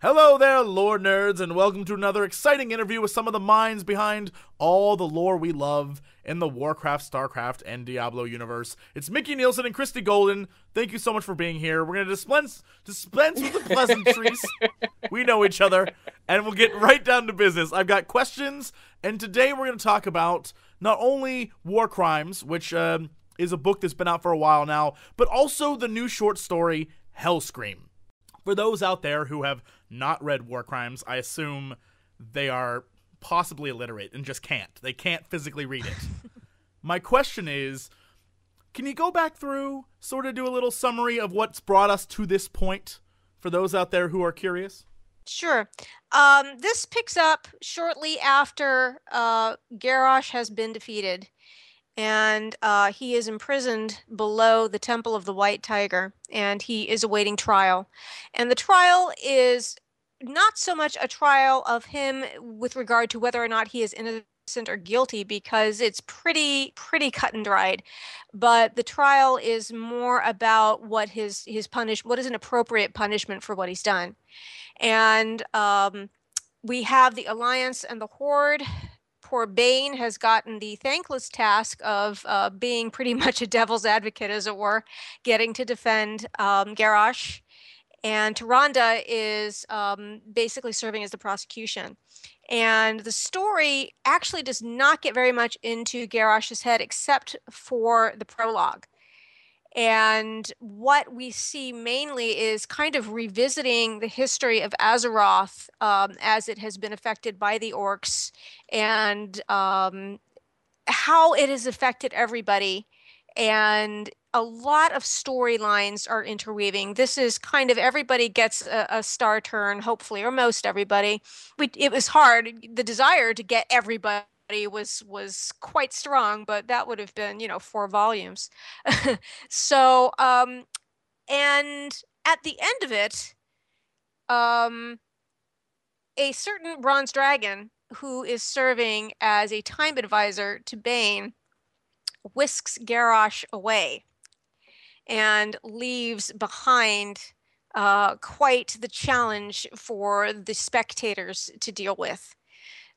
Hello there, lore nerds, and welcome to another exciting interview with some of the minds behind all the lore we love in the Warcraft, StarCraft, and Diablo universe. It's Mickey Neilson and Christy Golden. Thank you so much for being here. We're going to dispense with the pleasantries. We know each other, and we'll get right down to business. I've got questions, and today we're going to talk about not only War Crimes, which is a book that's been out for a while now, but also the new short story, Hellscream. For those out there who have not read War Crimes, I assume they are possibly illiterate and just can't. They can't physically read it. My question is, can you go back through, sort of do a little summary of what's brought us to this point for those out there who are curious? Sure. This picks up shortly after Garrosh has been defeated, and he is imprisoned below the Temple of the White Tiger, and he is awaiting trial. And the trial is not so much a trial of him with regard to whether or not he is innocent or guilty, because it's pretty cut and dried. But the trial is more about what what is an appropriate punishment for what he's done. And we have the Alliance and the Horde. Poor Bane has gotten the thankless task of being pretty much a devil's advocate, as it were, getting to defend Garrosh. And Tyrande is basically serving as the prosecution. And the story actually does not get very much into Garrosh's head except for the prologue. And what we see mainly is kind of revisiting the history of Azeroth as it has been affected by the orcs, and how it has affected everybody. And a lot of storylines are interweaving. This is kind of everybody gets a star turn, hopefully, or most everybody. It was hard. The desire to get everybody was quite strong, but that would have been, 4 volumes. So, and at the end of it, a certain bronze dragon who is serving as a time advisor to Bane whisks Garrosh away and leaves behind quite the challenge for the spectators to deal with.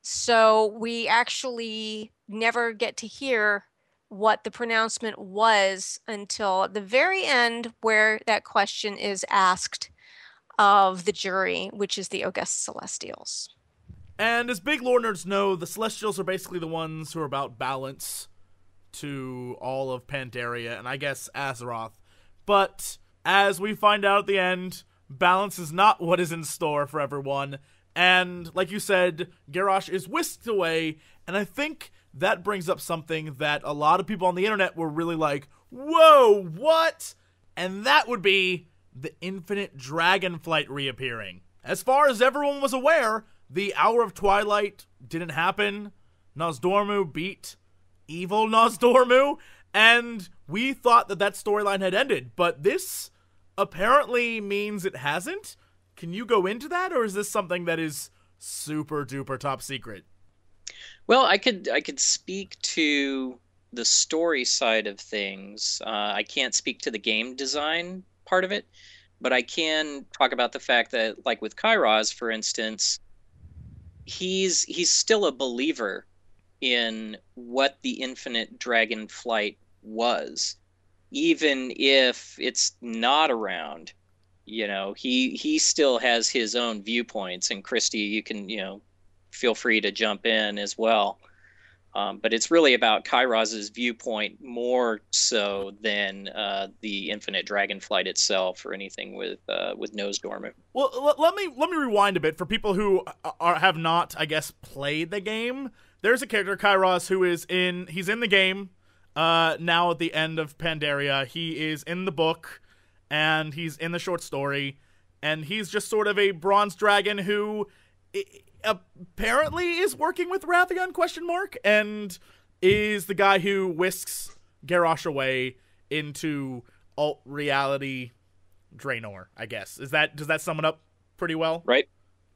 So we actually never get to hear what the pronouncement was until the very end, where that question is asked of the jury, which is the August Celestials. And as big lore nerds know, the Celestials are basically the ones who are about balance to all of Pandaria, and I guess Azeroth. But as we find out at the end, balance is not what is in store for everyone. And like you said, Garrosh is whisked away, and I think that brings up something that a lot of people on the internet were really like, whoa, what? And that would be the infinite dragonflight reappearing. As far as everyone was aware, the Hour of Twilight didn't happen. Nozdormu beat evil Nozdormu, and we thought that storyline had ended, but this apparently means it hasn't. Can you go into that, or is this something that is super duper top secret? Well, I could speak to the story side of things. I can't speak to the game design part of it, but I can talk about the fact that, like with Kairoz, for instance, he's still a believer in what the infinite dragon flight was, even if it's not around. He still has his own viewpoints, and Christy, you can, feel free to jump in as well. But it's really about Kairoz's viewpoint more so than the infinite dragonflight itself, or anything with Nozdormu. Well, let me rewind a bit for people who have not, I guess, played the game. There's a character, Kairoz, who he's in the game now at the end of Pandaria. He is in the book, and he's in the short story, and he's just sort of a bronze dragon who apparently is working with Wrathion, and is the guy who whisks Garrosh away into alt reality Draenor, I guess. Does that sum it up pretty well? Right.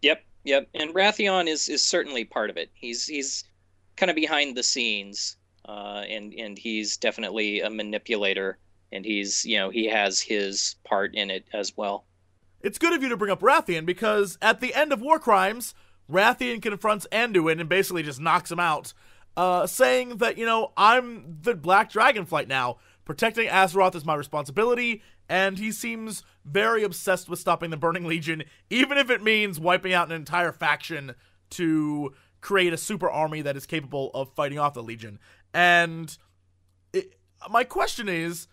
Yep. And Wrathion is certainly part of it. He's kind of behind the scenes, and he's definitely a manipulator, and he has his part in it as well. it's good of you to bring up Rathian, because at the end of War Crimes, Rathian confronts Anduin and basically just knocks him out, saying that, I'm the Black Dragonflight now. Protecting Azeroth is my responsibility, and he seems very obsessed with stopping the Burning Legion, even if it means wiping out an entire faction to create a super army that is capable of fighting off the Legion. And my question is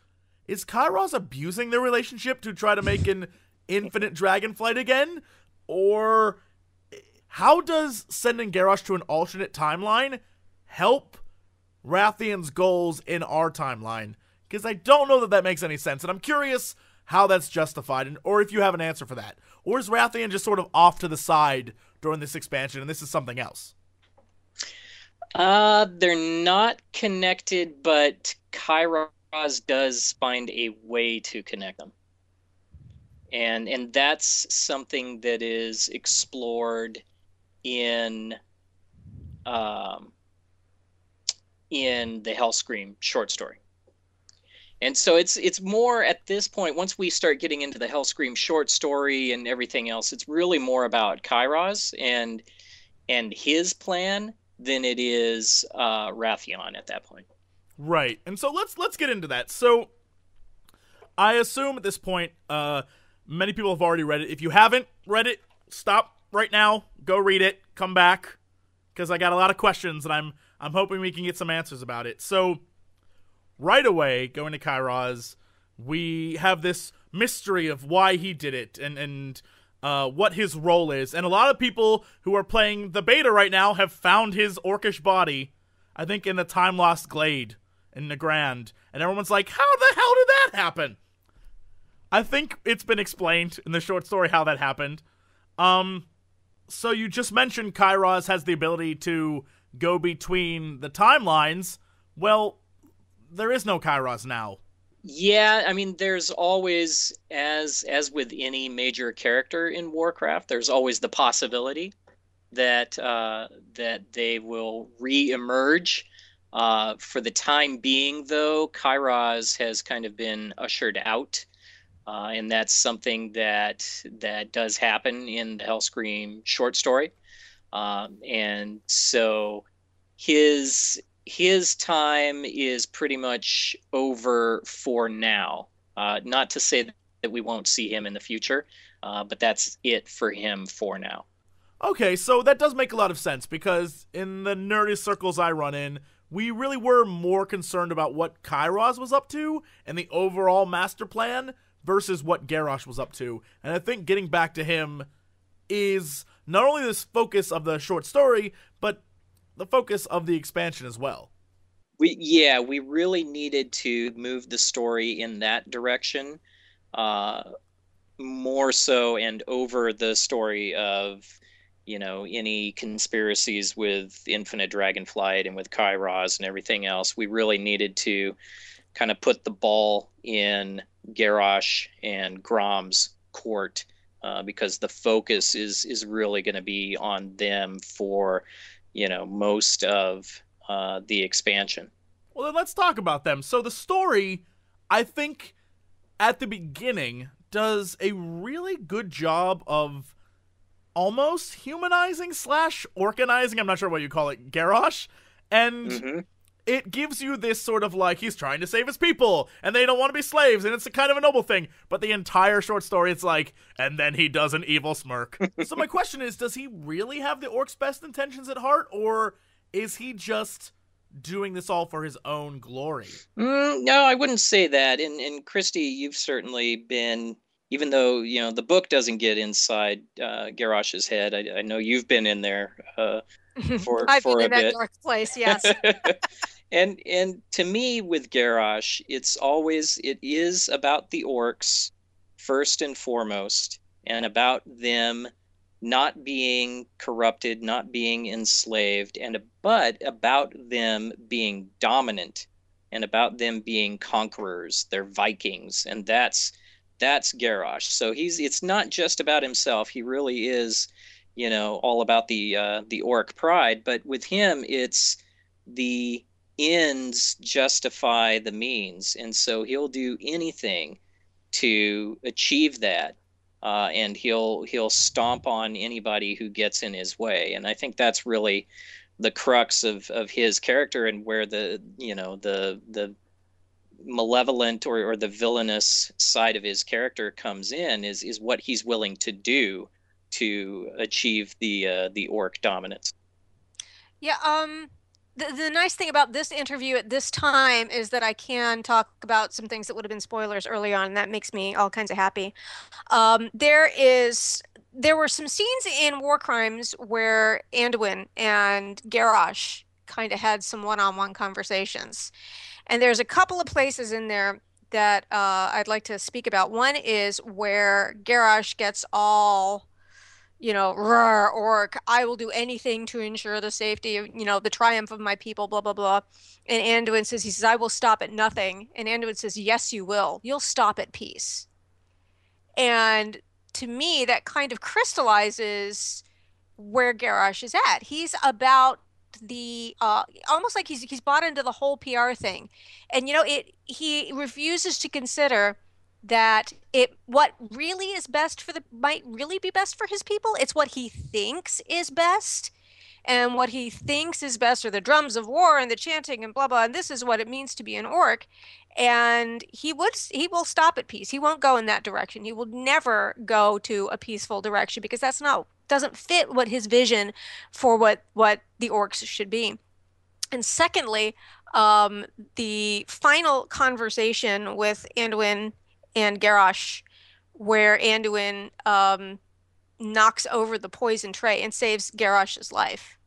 Kairoz abusing their relationship to try to make an infinite Dragonflight again? Or how does sending Garrosh to an alternate timeline help Rathian's goals in our timeline? Because I don't know that makes any sense, and I'm curious how that's justified, or if you have an answer for that. Or is Rathian just sort of off to the side during this expansion, and this is something else? They're not connected, but Kairoz does find a way to connect them. And that's something that is explored in the Hellscream short story. And so it's more at this point, once we start getting into the Hellscream short story and everything else, it's really more about Kairoz and his plan than it is Rathian at that point. Right. And so let's get into that. So I assume at this point, many people have already read it. If you haven't read it, stop right now, go read it, come back, because I got a lot of questions and I'm hoping we can get some answers about it. So right away, going to Kairoz, we have this mystery of why he did it and what his role is. And a lot of people who are playing the beta right now have found his orcish body, I think in the Time Lost Glade in Nagrand. And everyone's like, how the hell did that happen? I think it's been explained in the short story how that happened. So you just mentioned Kairoz has the ability to go between the timelines. Well, there is no Kairoz now. Yeah, I mean, there's always, as with any major character in Warcraft, there's always the possibility that that they will re-emerge. For the time being, though, Kairoz has kind of been ushered out, and that's something that does happen in the Hellscream short story. And so his time is pretty much over for now. Not to say that we won't see him in the future, but that's it for him for now. Okay, so that does make a lot of sense, because in the nerdy circles I run in, we really were more concerned about what Kairoz was up to and the overall master plan versus what Garrosh was up to. And I think getting back to him is not only this focus of the short story, but the focus of the expansion as well. We really needed to move the story in that direction, more so, and over the story of, any conspiracies with Infinite Dragonflight and with Kairoz and everything else. We really needed to kind of put the ball in Garrosh and Grom's court, because the focus is really going to be on them for most of the expansion. Well, then let's talk about them. So the story, I think, at the beginning, does a really good job of almost humanizing / organizing, I'm not sure what you call it, Garrosh, and it gives you this sort of like, he's trying to save his people, and they don't want to be slaves, and it's a kind of a noble thing, but the entire short story, it's like, and then he does an evil smirk. So my question is, does he really have the orc's best intentions at heart, or is he just doing this all for his own glory? No, I wouldn't say that. And Christy, you've certainly been, even though, the book doesn't get inside Garrosh's head, I know you've been in there for I've for been a in that bit. dark place, yes. And to me, with Garrosh, it is about the orcs first and foremost, and about them not being corrupted, not being enslaved, but about them being dominant, and about them being conquerors. They're Vikings, and that's Garrosh. So it's not just about himself. He really is, all about the orc pride. But with him, it's the ends justify the means, and so he'll do anything to achieve that. and he'll stomp on anybody who gets in his way. And I think that's really the crux of his character, and where the malevolent or the villainous side of his character comes in, is what he's willing to do to achieve the orc dominance. Yeah, the nice thing about this interview at this time is that I can talk about some things that would have been spoilers early on, and that makes me all kinds of happy. There were some scenes in War Crimes where Anduin and Garrosh kind of had some one-on-one conversations. And there's a couple of places in there that I'd like to speak about. One is where Garrosh gets all, roar, orc, I will do anything to ensure the safety of, the triumph of my people, blah, blah, blah. And Anduin says, he says, I will stop at nothing. And Anduin says, yes, you will. You'll stop at peace. And to me, that kind of crystallizes where Garrosh is at. He's about the almost like he's bought into the whole PR thing. And he refuses to consider that what really is best might really be best for his people. It's what he thinks is best. And what he thinks is best are the drums of war and the chanting and blah blah. And this is what it means to be an orc. And he will stop at peace. He won't go in that direction. He will never go to a peaceful direction, because doesn't fit what his vision for what the orcs should be. And secondly, the final conversation with Anduin and Garrosh, where Anduin knocks over the poison tray and saves Garrosh's life.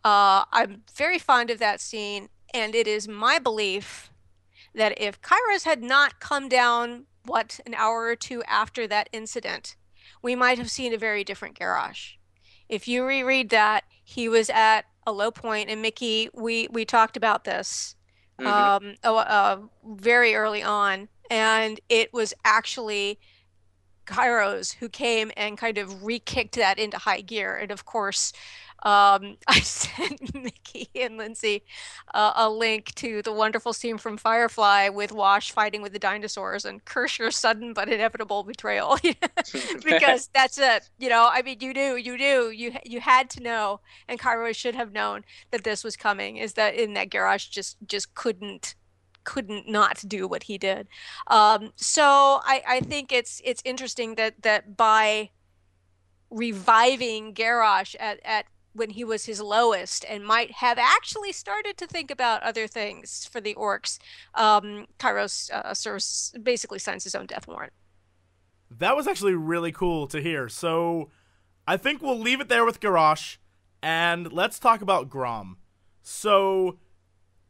I'm very fond of that scene, and it is my belief that if Kairoz had not come down, an hour or two after that incident, we might have seen a very different Garrosh. If you reread that, he was at a low point, and Mickey, we talked about this very early on, and it was actually Kairoz who came and kind of re-kicked that into high gear. And of course, I sent Mickey and Lindsay a link to the wonderful scene from Firefly with Wash fighting with the dinosaurs and Kershner's sudden but inevitable betrayal. Because that's it. I mean, you had to know, and Kairoz should have known that this was coming. Is that Garrosh just couldn't not do what he did. So I think it's interesting that by reviving Garrosh at when he was his lowest and might have actually started to think about other things for the orcs, Kairoz basically signs his own death warrant. That was actually really cool to hear. So I think we'll leave it there with Garrosh, and let's talk about Grom. So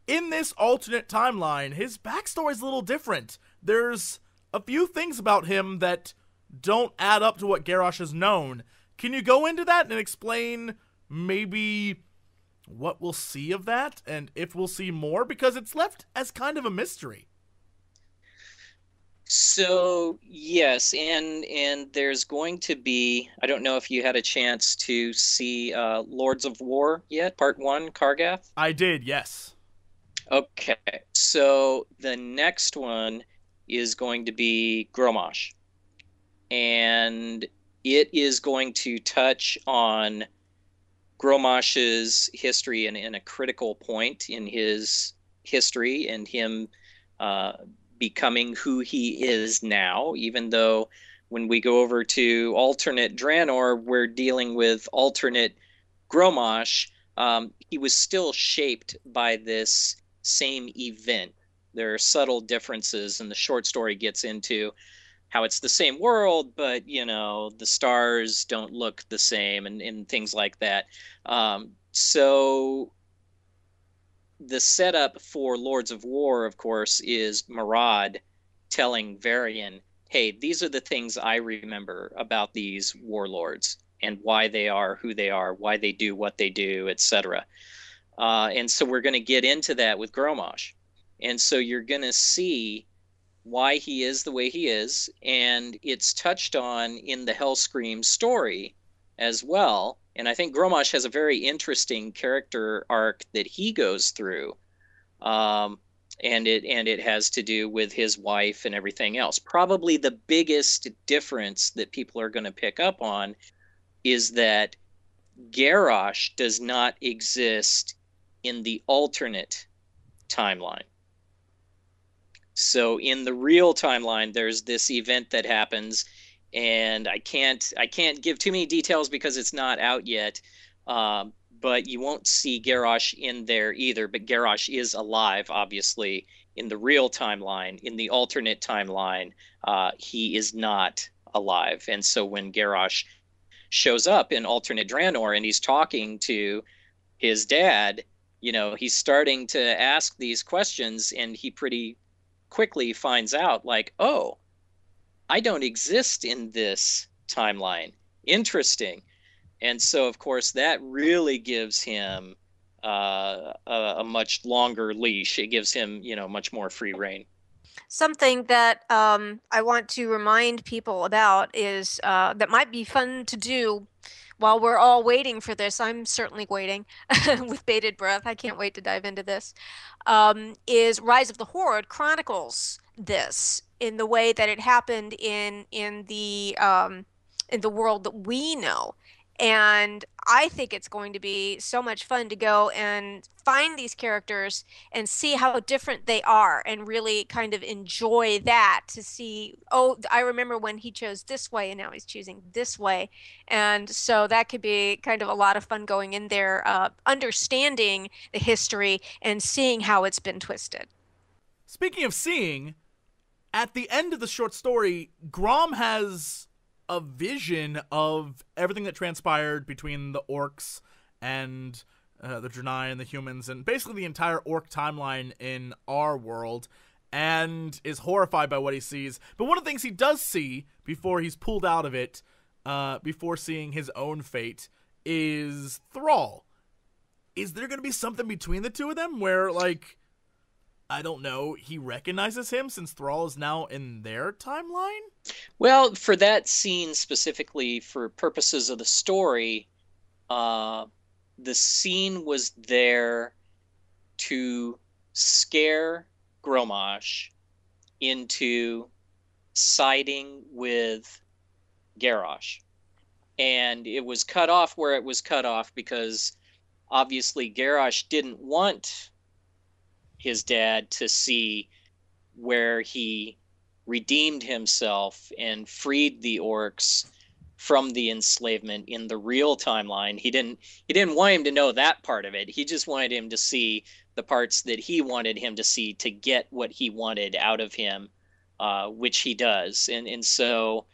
in this alternate timeline, his backstory is a little different. There's a few things about him that don't add up to what Garrosh has known. Can you go into that and explain maybe what we'll see of that, and if we'll see more? Because it's left as kind of a mystery. So yes, and there's going to be, I don't know if you had a chance to see Lords of War yet, Part 1, Kargath? I did, yes. Okay, so the next one is going to be Gromosh. And it is going to touch on Gromosh's history in a critical point in his history, and him becoming who he is now, even though when we go over to alternate Draenor, we're dealing with alternate Gromosh. He was still shaped by this same event. There are subtle differences, and the short story gets into how it's the same world, but the stars don't look the same, and things like that. So the setup for Lords of War, of course, is Marad telling Varian, hey, these are the things I remember about these warlords and why they are who they are, why they do what they do, etc. And so we're going to get into that with Gromosh. And so you're going to see why he is the way he is, and it's touched on in the Hellscream story as well. And I think Gromosh has a very interesting character arc that he goes through. and it has to do with his wife and everything else. Probably the biggest difference that people are going to pick up on is that Garrosh does not exist in the alternate timeline. So in the real timeline, there's this event that happens, and I can't give too many details because it's not out yet. But you won't see Garrosh in there either. But Garrosh is alive, obviously, in the real timeline. In the alternate timeline, he is not alive. And so when Garrosh shows up in alternate Draenor and he's talking to his dad, he's starting to ask these questions, and he pretty quickly finds out, like, oh, I don't exist in this timeline. Interesting. And so, of course, that really gives him a much longer leash. It gives him, much more free reign. Something that I want to remind people about is that might be fun to do while we're all waiting for this. I'm certainly waiting with bated breath. I can't wait to dive into this. Is Rise of the Horde chronicles this in the way that it happened in the world that we know. And I think it's going to be so much fun to go and find these characters and see how different they are and really kind of enjoy that, to see, oh, I remember when he chose this way and now he's choosing this way. And so that could be kind of a lot of fun going in there, understanding the history and seeing how it's been twisted. Speaking of seeing, at the end of the short story, Grom has a vision of everything that transpired between the orcs and the Draenei and the humans, and basically the entire orc timeline in our world, and is horrified by what he sees. But one of the things he does see before he's pulled out of it, before seeing his own fate, is Thrall. Is there going to be something between the two of them where, like, I don't know, he recognizes him since Thrall is now in their timeline? Well, for that scene specifically, for purposes of the story, the scene was there to scare Grommash into siding with Garrosh. And it was cut off where it was cut off because obviously Garrosh didn't want his dad to see where he redeemed himself and freed the orcs from the enslavement in the real timeline. He didn't want him to know that part of it. He just wanted him to see the parts that he wanted him to see to get what he wanted out of him, which he does. And so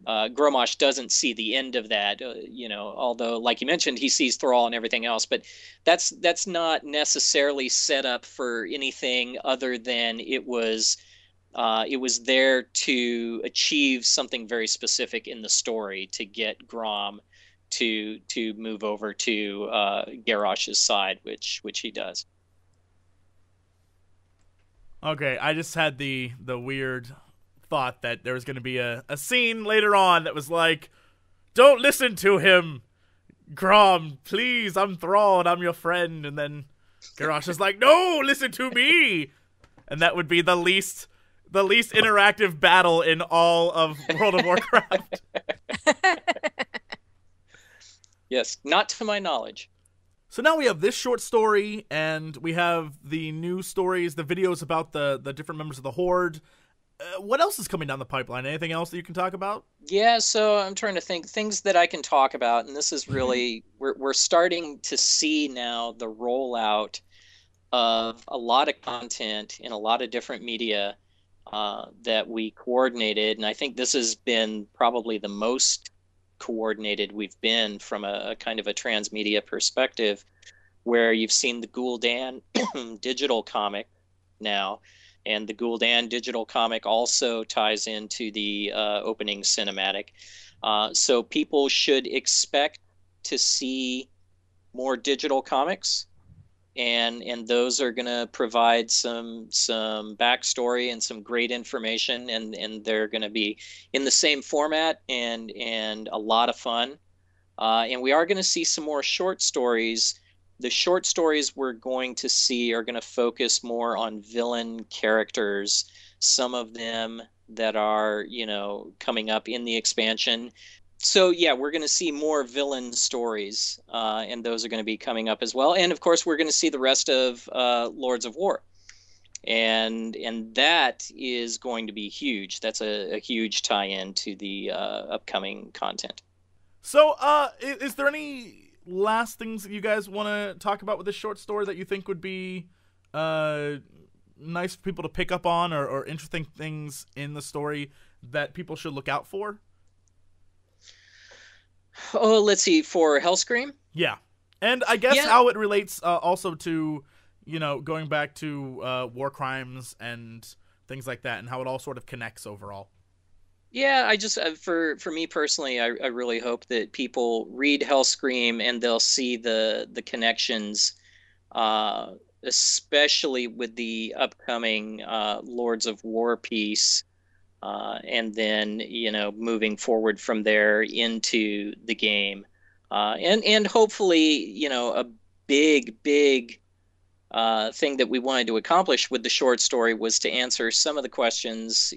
Grommash doesn't see the end of that, although, like you mentioned, he sees Thrall and everything else, but that's not necessarily set up for anything other than it was there to achieve something very specific in the story, to get Grom to move over to Garrosh's side, which he does. Okay, I just had the weird thought that there was going to be a scene later on that was like, don't listen to him, Grom, please, I'm Thrall and I'm your friend. And then Garrosh is like, no, listen to me. And that would be the least interactive battle in all of World of Warcraft. Yes, not to my knowledge. So now we have this short story, and we have the new stories, the videos about the different members of the Horde. What else is coming down the pipeline? Anything else that you can talk about? Yeah, so I'm trying to think things that I can talk about, and this is really we're starting to see now the rollout of a lot of content in a lot of different media that we coordinated, and I think this has been probably the most coordinated we've been from a kind of a transmedia perspective, where you've seen the Gul'dan digital comic now. And the Gul'dan digital comic also ties into the opening cinematic. So people should expect to see more digital comics. And those are going to provide some backstory and some great information. And they're going to be in the same format and a lot of fun. And we are going to see some more short stories The short stories we're going to see are going to focus more on villain characters, some of them that are, coming up in the expansion. So yeah, we're going to see more villain stories, and those are going to be coming up as well. And of course, we're going to see the rest of Lords of War, and that is going to be huge. That's a huge tie-in to the upcoming content. So, is there any last things that you guys want to talk about with this short story that you think would be nice for people to pick up on, or interesting things in the story that people should look out for? Oh, let's see. For Hellscream? Yeah. And I guess how it relates also to, going back to war crimes and things like that, and how it all sort of connects overall. Yeah, I just for me personally, I really hope that people read Hellscream and they'll see the connections, especially with the upcoming Lords of War piece, and then moving forward from there into the game, and hopefully a big thing that we wanted to accomplish with the short story was to answer some of the questions,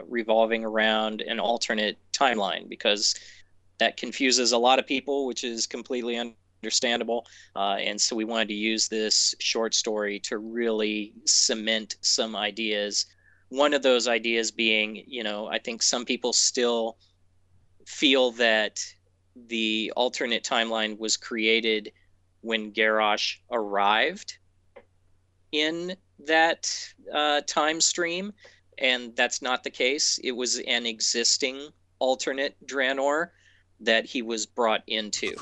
revolving around an alternate timeline, because that confuses a lot of people, which is completely understandable. And so we wanted to use this short story to really cement some ideas. One of those ideas being, I think some people still feel that the alternate timeline was created when Garrosh arrived in that time stream, and that's not the case. It was an existing alternate Draenor that he was brought into.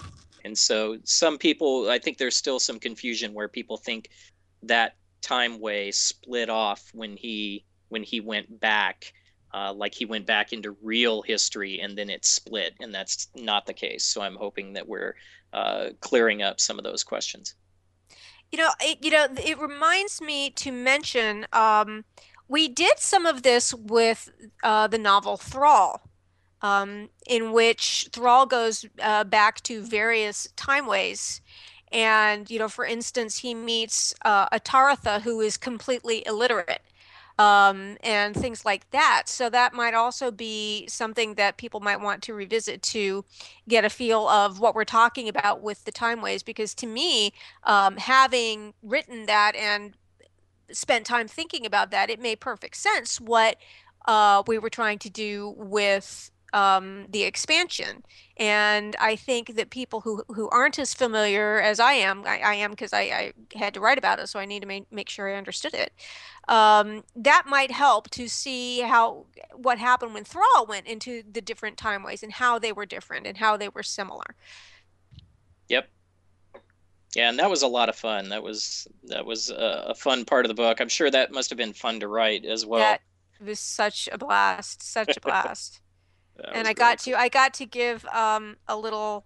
And so some people, I think there's still some confusion where people think that time way split off when he went back, like he went back into real history and then it split, and that's not the case. So I'm hoping that we're clearing up some of those questions. It reminds me to mention we did some of this with the novel Thrall, in which Thrall goes back to various timeways. And, for instance, he meets a Taratha who is completely illiterate, and things like that. So that might also be something that people might want to revisit to get a feel of what we're talking about with the timeways. Because to me, having written that and spent time thinking about that, it made perfect sense what we were trying to do with the expansion. And I think that people who aren't as familiar as I am because I had to write about it, so I need to make sure I understood it. That might help to see what happened when Thrall went into the different timeways and how they were different and how they were similar. Yep. Yeah, and that was a lot of fun. That was a fun part of the book. I'm sure that must have been fun to write as well. That was such a blast, such a blast. And I got to give a little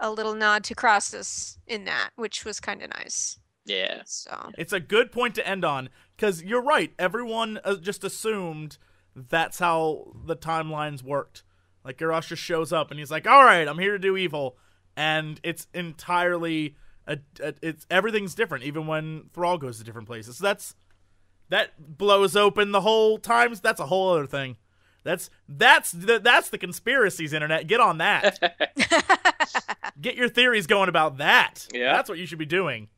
nod to Crassus in that, which was kind of nice. Yeah. So it's a good point to end on, because you're right. Everyone just assumed that's how the timelines worked. Like, Garrosh just shows up and he's like, "All right, I'm here to do evil," and it's entirely everything's different, even when Thrall goes to different places. So that blows open the whole times. That's a whole other thing. That's the conspiracies, internet. Get on that. Get your theories going about that. Yeah. That's what you should be doing.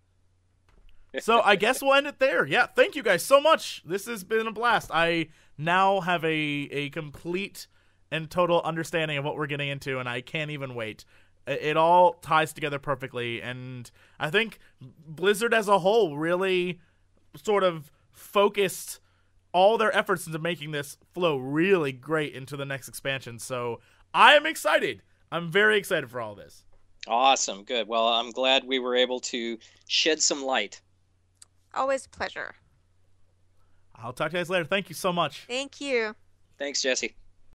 So I guess we'll end it there. Yeah, thank you guys so much. This has been a blast. I now have a complete and total understanding of what we're getting into, and I can't even wait. It all ties together perfectly, and I think Blizzard as a whole really sort of focused all their efforts into making this flow really great into the next expansion. So I am excited. I'm very excited for all this. Awesome. Good. Well, I'm glad we were able to shed some light. Always a pleasure. I'll talk to you guys later. Thank you so much. Thank you. Thanks, Jesse.